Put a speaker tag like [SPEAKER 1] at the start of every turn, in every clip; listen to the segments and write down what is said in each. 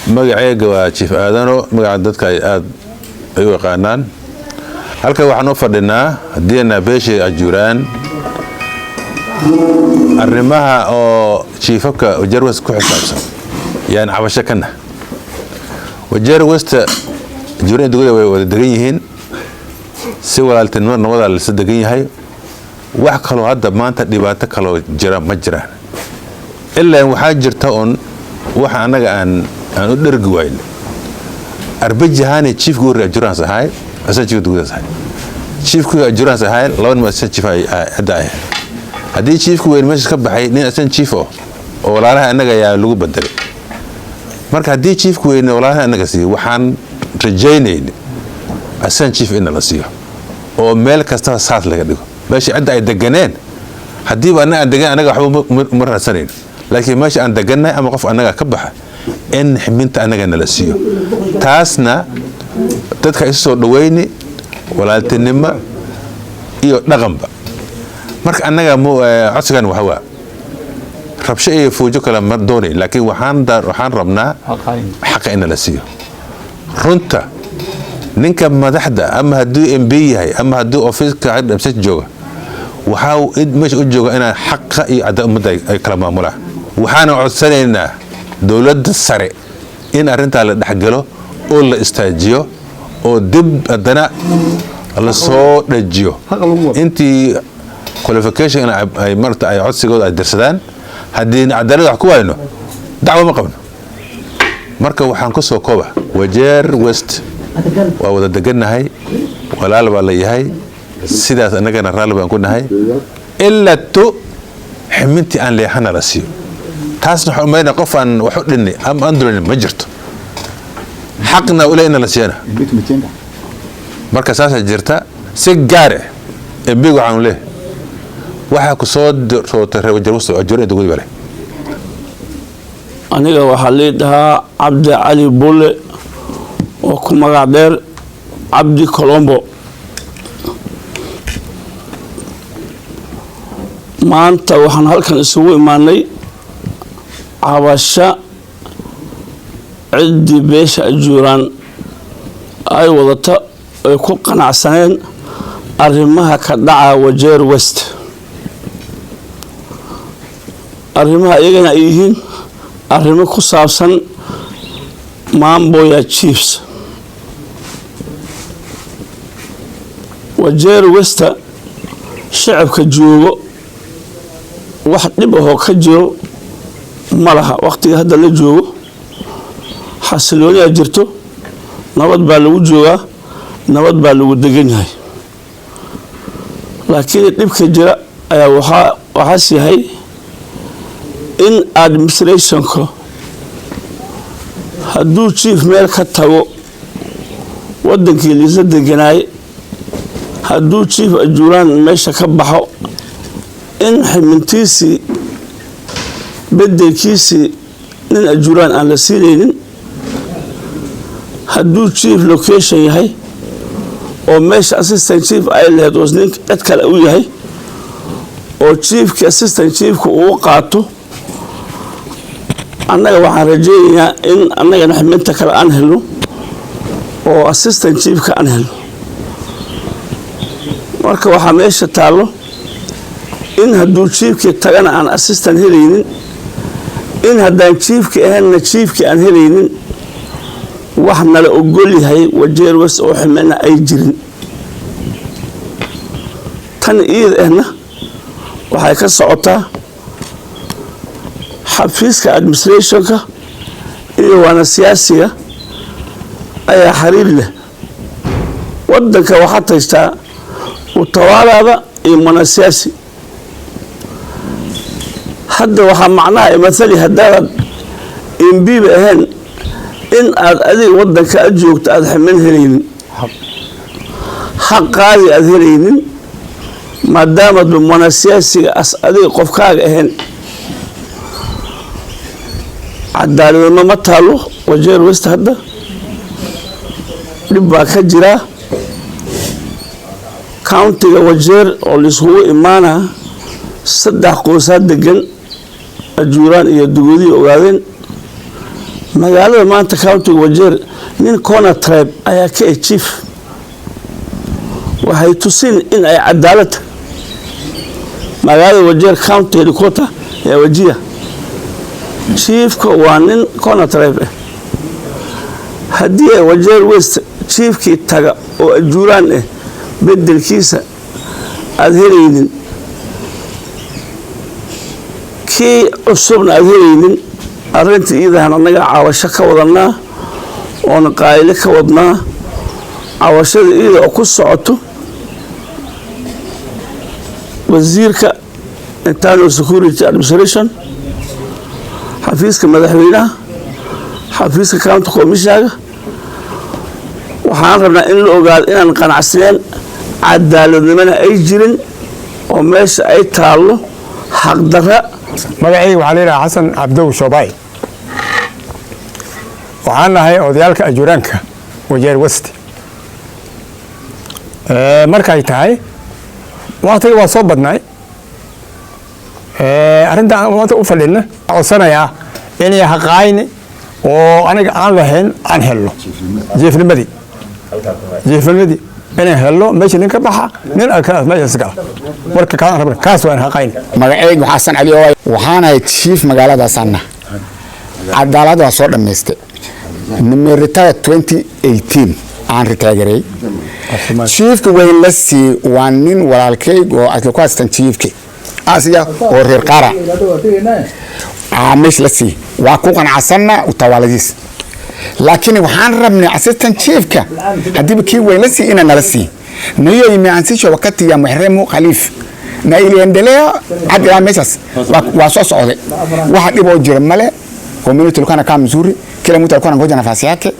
[SPEAKER 1] magacayga waa Chief Aadano magaca dadka ay u yaqaanaan halka waxaan u fadhinaa hadii beesha Ajuuraan arrimaha oo chiefka Wajeer West ku xisaabsan yaan cabasho kana Wajeer West Ajuuraan dugada way wada degan yihiin si walaaltinimo nabada la degan yahay wax kale hadda maanta dhibaato kale jira ma jiraan ilaa waxa jirta on waxa anaga aan u dhergi wayn arbajahani chief guur Ajuuraan sahay asan chief dugada sahay chief ku Ajuuraan sahay lawan ma asan chief ay haday hadii chief ku weyn meesha ka baxay nin asan chief oo walaalaha anaga yaa lagu bedelay marka hadii chief ku weyn walaalaha anaga si waxaan rajaynay asan chief in la siiyo oo meel kasta saas laga dhigo meesha cid ay deganeen hadii bana degan anaga waxba ma raadsaneyn laakiin meesha aan deganay ama qof anaga ka baxa in ximinta anaga nala siiyo taasna dadka ay soo dhaweeyni walaaltinimo iyo dhaqanba marka anaga codsigan waxa rabsho iyo fuujo kala ma doonay laakiin waxaan rabnaa xaq in la siiyo runta ninka madaxda ama haduu MB yahay ama haduu office ka dhabsad jooga waxa meesha u jooga inaan xaq iyo cadaalad ay kala maamulaan waxaan codsanaynaa dawladda sare in arinta la dhaxgalo oo la istaajiyo oo dib adana la soo dhajiyo intii qualification ay marta ay codsigooda ay dirsadaan hadii cadaalad wax ku wayno dacwo ma qabno marka waxaan ku soo kooba Wajeer West waa wada deganahay walaal baa la yahay sidaas anagana raali baan ku nahay illa to ximinti aan leexana la siiyo taasna xumayna qof aan wax u dhinay am androin ma jirto xaqna u leeyna la siiyana marka saasa jirta si gaar ah bigu aan leeyahay waxa ku soo rootay Wajeer West Ajuuraan dugada bare
[SPEAKER 2] aniga waxa leedahay Cabdi Cali Bulle oo ku magac dheer Cabdi Colombo maanta waxaan halkan isugu imaanay cabasho ciddi beesha Ajuuraan ay wadata ay ku qanacsaneen arrimaha ka dhaca Wajeer West arrimaha iyagana ay yihiin arrimo ku saabsan Mamboya Chiefs Wajeer West shacabka joogo wax dhib ah ka jiro malaha waqtiga hadda la joogo xasilooni jirto nabad baa lagu joogaa nabad baa lagu degan yahay laakiin dhibka jira ayaa waxa yahay in administrationka haduu chief meel ka tago wadankii liisa deganaay haduu chief Ajuuraan meesha ka baxo in ximintiisi bedelkiisi nin Ajuuraan aan la siinaynin haduu chief location yahay oo meesha assistant chief ay leeyahay oo nin cid kale u yahay oo chiefka assistant chiefka uu qaato annaga waxaan rajaynayaa in annaga ximinta kale aan helno oo assistant chiefka aan helno marka waxa meesha taalo in haduu chiefka tagana aan assistant helaynin in haddaan chiefka ahaynna chiefka aan helaynin wax nala ogol yahay Wajeer West oo ximina ay jirin tan iyadana waxay ka socotaa xafiiska administrationka iyo wana siyaasiga ayaa xiriir leh wadanka waxa taystaa utawaalada iyo mana siyaasi hadda waxa macnaha مثلا hadda MB ahaan in aad adiga wadanka aad joogto aad ximin helaynin xaqaadi aad helaynin maadaama mana siyaasiga as adiga qofkaaga ahaan cadaalad ma taalo Wajeer West hadda dib baa ka jira county-ga Wajeer oo lisugu imaana saddex qoysad degan Ajuuraan iyo dugudi ogaadeen magaalada maanta countiga Wajeer nin corner tribe ayaa ka chief waxay tusin in ay cadaalad magaalada Wajeer county headquarter ee Wajir chiefka waa nin corner tribe haddii Wajeer West chiefkii taga oo ajuuraan bedelkiisa aad helaynin kii cusubna aad helaynin arrintii iidahan anaga caawasho ka wadanaa oona qayle ka wadnaa caawashada iida oo ku socoto wasiirka internal security administration xafiiska madaxweynaha xafiiska county commissioner waxaan rabnaa in la ogaado inaan qanacsaneen cadaaladnimana ay jirin oo meesha ay taalo xaq darra
[SPEAKER 3] magacayga waxaa leeyahay xasan cabdow shoobay waxaan nahay odayaalka ajuuraanka Wajeer West markay tahay waqtiga waa soo badnay arinta maanta u fadhina codsanaya inay haqaayni oo aniga aan lahayn aan helno jeefnimadii inay helno meesha ninka baxa nin alkaas meesha iska marka kaan rabna kaas waan haqaayni
[SPEAKER 4] magacayga xasan cali oo waxaan ahay chief magaalada sanna cadaalad waa soo dhameystay nimeerita 2018 aan retaageray chiefka weyn la sii waa nin walaalkayga oo asla ku haystan chiefka asiya oo reer qara meesh la sii waa ku qanacsanna utawaaladiis laakiin waxaan rabnay assistant chiefka hadii kii weyn la sii ina nala sii niyo imeansiisho wakati ya muhrimu khaliif na iliendelea hadi meeshas waa soo socday waxa dhiboo jira male community kana ka mzuri kila mtu alikuwa anangoja nafasi yake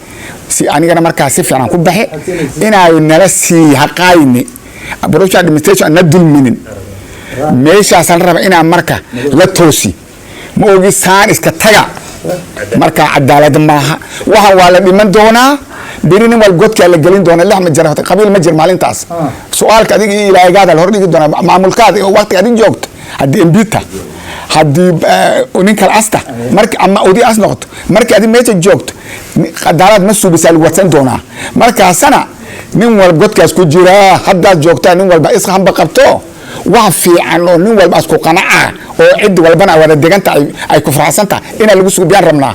[SPEAKER 4] si anigana markaa si fiican ku baxay inay nala sii haqaayni approach administration na dulminin meeshaas aan raba inaan marka la toosi ma ogi saan iska taga marka cadaalad maaha waxa waa la dhiman doonaa birinin wal godka la galin doona lix ma jira qabiil ma jir maalintaas su'aalka adiga ilaahigaada la hor dhigi doona maamulkaada waqti adin joogto hadii embita hadii ninka asta marka ama odi as noqoto marka adin meesha joogto cadaalad ma suubisal watsan doona marka sana nin wal godkaas ku jira hadda joogta nin walba isqaan qabto wax fiican oo nin walba isku qanaaca oo cid walbana wada deganta ay ku faraxsanta in lagu suubiyaan rabnaa